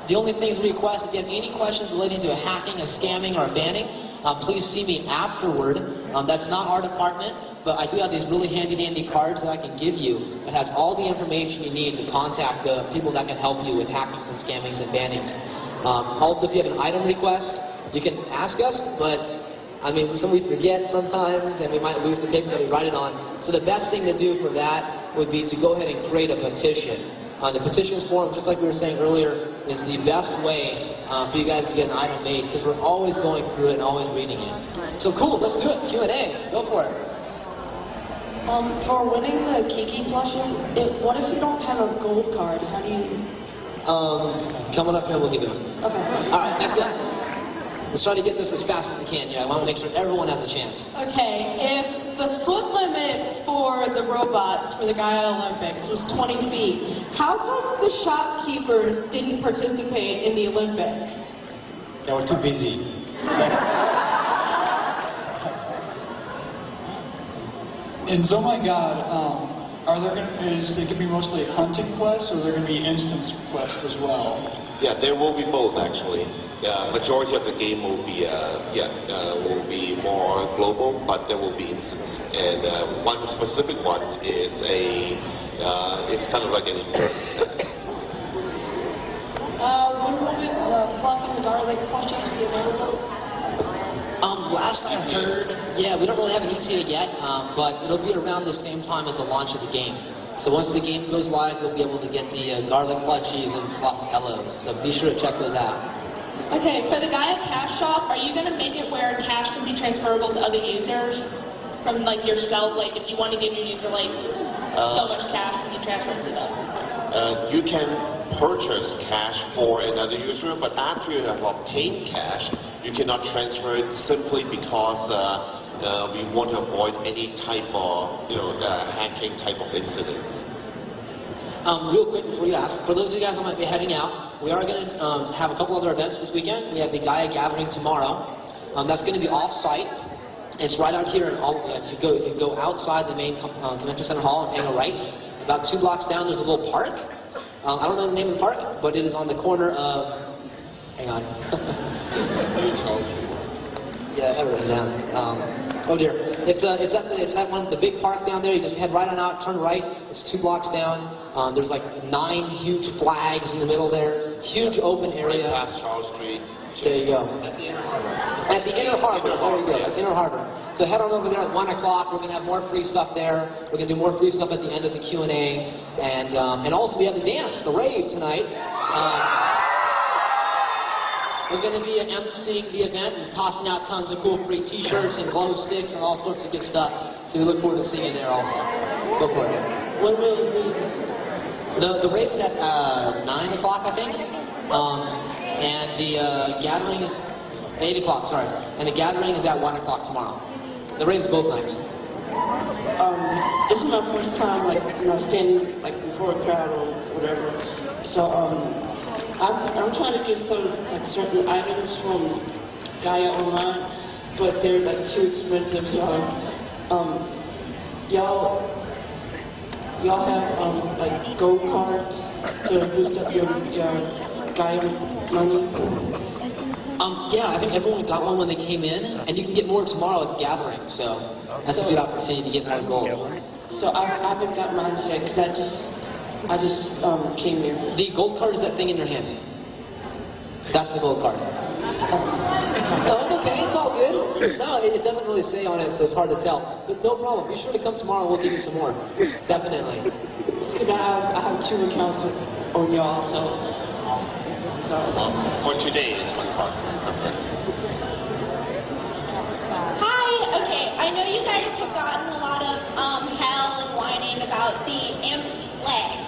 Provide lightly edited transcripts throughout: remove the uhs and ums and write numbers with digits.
The only things we request, if you have any questions relating to hacking, scamming, or banning, please see me afterward. That's not our department, but I do have these really handy-dandy cards that I can give you that has all the information you need to contact the people that can help you with hackings and scammings and bannings. Also, if you have an item request, you can ask us, but I mean, we forget sometimes, and we might lose the paper that we write it on. So the best thing to do for that would be to go ahead and create a petition. The petitions forum, just like we were saying earlier, is the best way for you guys to get an item made, because we're always going through it and always reading it. So cool, let's do it. Q&A. Go for it. For winning the Kiki plushie, what if you don't have a gold card? How do you... Coming up here, we'll give you one. Okay. All right, that's it. Let's try to get this as fast as we can. I want to make sure everyone has a chance. Okay, if the foot limit for the robots for the Gaia Olympics was 20 feet, how come the shopkeepers didn't participate in the Olympics? They were too busy. In Oh My God, is it going to be mostly hunting quests, or are there going to be instance quests as well? Yeah, there will be both actually. Majority of the game will be more global, but there will be instance. And one specific one is it's kind of like an endurance test. When will the fluff and the garlic plushies be available? Last I heard, we don't really have an ETA yet, but it'll be around the same time as the launch of the game. So once the game goes live, you'll be able to get the garlic plushies and fluff pillows. So be sure to check those out. Okay, for the Gaia Cash Shop, are you going to make it where cash can be transferable to other users from like yourself? Like if you want to give your user like so much cash, can you transfer it to them? You can purchase cash for another user, but after you have obtained cash, you cannot transfer it simply because we want to avoid any type of hacking type of incidents. Real quick before you ask, for those of you guys who might be heading out, we are going to have a couple other events this weekend. We have the Gaia Gathering tomorrow. That's going to be off-site. It's right out here. If you go outside the main convention center hall and hang a right, about 2 blocks down, there's a little park. I don't know the name of the park, but it is on the corner of. Hang on. Yeah, I have it written down. Oh dear. It's at one the big park down there. You just head right on out, turn right. It's 2 blocks down. There's like 9 huge flags in the middle there. Huge open area. Right past Charles Street. There you go. At the Inner Harbor. There you go. At the Inner Harbor. So head on over there at 1 o'clock. We're going to have more free stuff there. We're going to do more free stuff at the end of the Q&A. And also we have the dance, the rave tonight. We're going to be emceeing the event and tossing out tons of cool free t-shirts and glow sticks and all sorts of good stuff. So we look forward to seeing you there also. Go for it. When will it be? The rave's at 9 o'clock, I think. And the gathering is 8 o'clock, sorry. And the gathering is at 1 o'clock tomorrow. The rave's both nights. This is my first time, standing before a crowd or whatever. So, I'm trying to get some certain items from Gaia Online, but they're too expensive. So, y'all have gold cards to boost up your Gaia money? Yeah, I think everyone got one when they came in, and you can get more tomorrow at the gathering. So that's a good opportunity to get more gold. So I haven't got mine yet because I just came here. The gold card is that thing in your hand. That's the gold card. No, it's okay. It's all good. No, it doesn't really say on it, so it's hard to tell. But no problem. Be sure to come tomorrow. We'll give you some more. Definitely. Because I have 2 accounts on y'all, so. For today is 1 card. Hi. Okay, I know you guys have gotten a lot of hell and whining about the imp legs.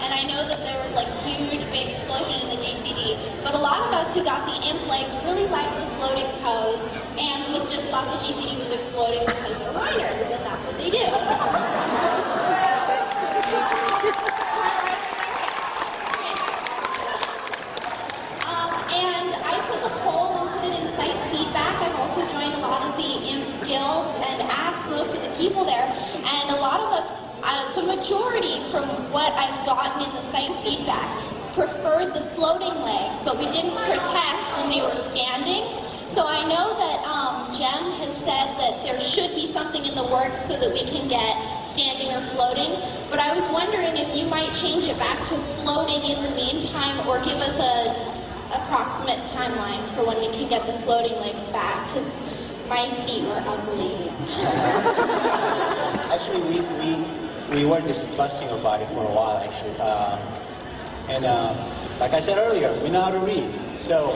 And I know that there was huge big explosion in the GCD, but a lot of us who got the imp legs really liked the floating pose, and we just thought the GCD was exploding because they're miners, and that's what they do. And I took a poll and put it in site feedback. I've also joined a lot of the imp guilds and asked most of the people there, and a lot of us, the majority from what I've gotten in the site feedback, preferred the floating legs, but we didn't protest when they were standing. So I know that Jem has said that there should be something in the works so that we can get standing or floating. But I was wondering if you might change it back to floating in the meantime, or give us a approximate timeline for when we can get the floating legs back, because my feet were ugly. Actually, we were discussing about it for a while, actually. Like I said earlier, we know how to read. So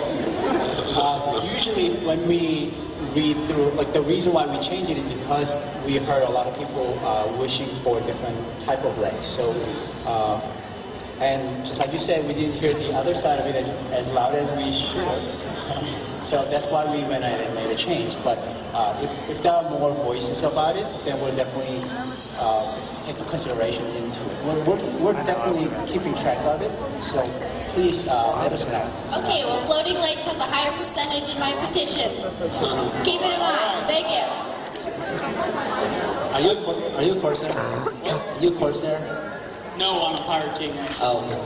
usually when we read through, like the reason why we change it is because we heard a lot of people wishing for a different type of legs. So, and just like you said, we didn't hear the other side of it as loud as we should. So that's why we went ahead and made a change. But if there are more voices about it, then we'll definitely take consideration into it. We're definitely keeping track of it. So please let us know. Okay, well, floating legs has a higher percentage in my petition. Keep it in mind. Thank you. Are you a Corsair? Are you a Corsair? No, I'm a Pirate King, actually. Oh, okay.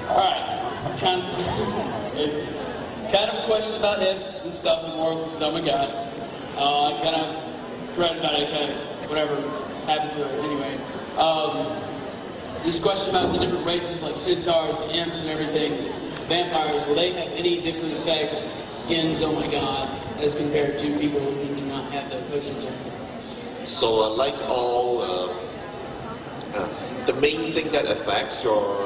Alright. Kind of question about hips and stuff and more with Oh My God. I kind of read about it, kind of whatever happened to it anyway. This question about the different races like centaurs, the imps and everything, vampires, will they have any different effects in Oh My God as compared to people who do not have the potions or anything? So like all, the main thing that affects your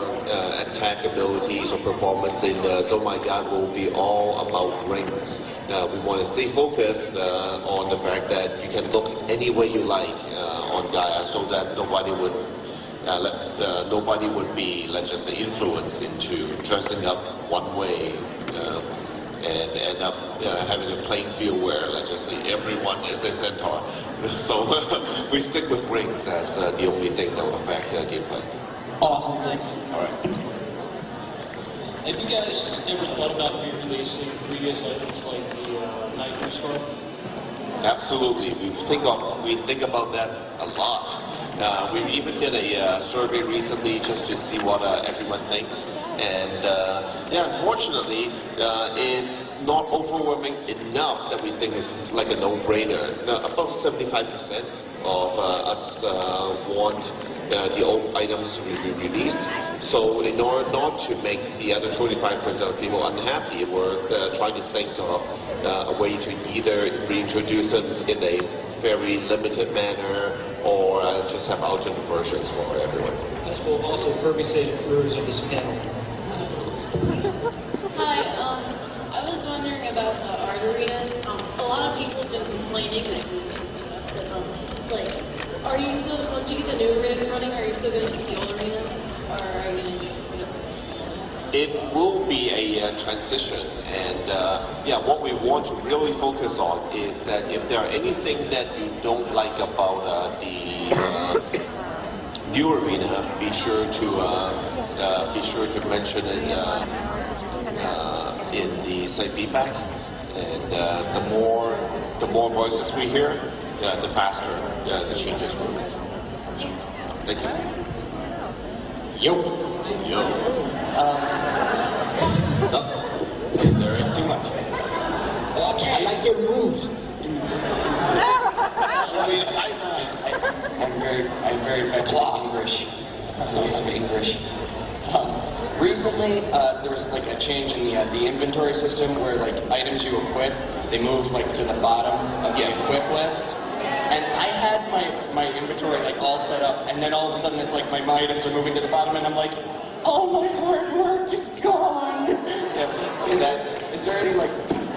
attack abilities or performance in Oh My God will be all about rings. We want to stay focused on the fact that you can look any way you like on Gaia, so that nobody would be, let's just say, influenced into dressing up one way and end up having a playing field where, let's just say, everyone is a centaur. So we stick with rings as the only thing that will affect gameplay. Awesome, thanks. All right. Have you guys ever thought about re-releasing previous items like the Night Score? Absolutely. We think about that a lot. We even did a survey recently just to see what everyone thinks. And yeah, unfortunately, it's not overwhelming enough that we think it's like a no-brainer. About 75% of us want the old items to be released. So in order not to make the other 25% of people unhappy, we're trying to think of a way to either reintroduce it in a very limited manner or just have alternate versions for everyone. This will also Kirby say the viewers of this panel. Hi, I was wondering about the art arenas. A lot of people have been complaining that like, are you still, once you get the new arenas running, are you still going to keep the old arenas? Or are you going to It will be a transition, and yeah, what we want to really focus on is that if there are anything that you don't like about the new arena, be sure to mention it in the site feedback. And the more voices we hear, the faster the changes will be. Thank you. Yo. Yo. So, there ain't too much. Okay. I like your moves. I'm very English. I'm English. Recently, there was like a change in the inventory system where like items you equip, they move like to the bottom of the equip list. And I had my inventory like all set up, and then all of a sudden it's like my items are moving to the bottom, and I'm like, oh, my hard work is gone. Yes. Is there any like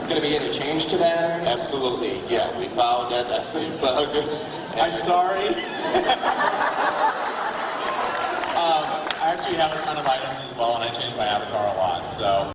going to be any change to that? Absolutely. Yeah, we found that as a bug. I'm sorry. I actually have a ton of items as well, and I change my avatar a lot, so.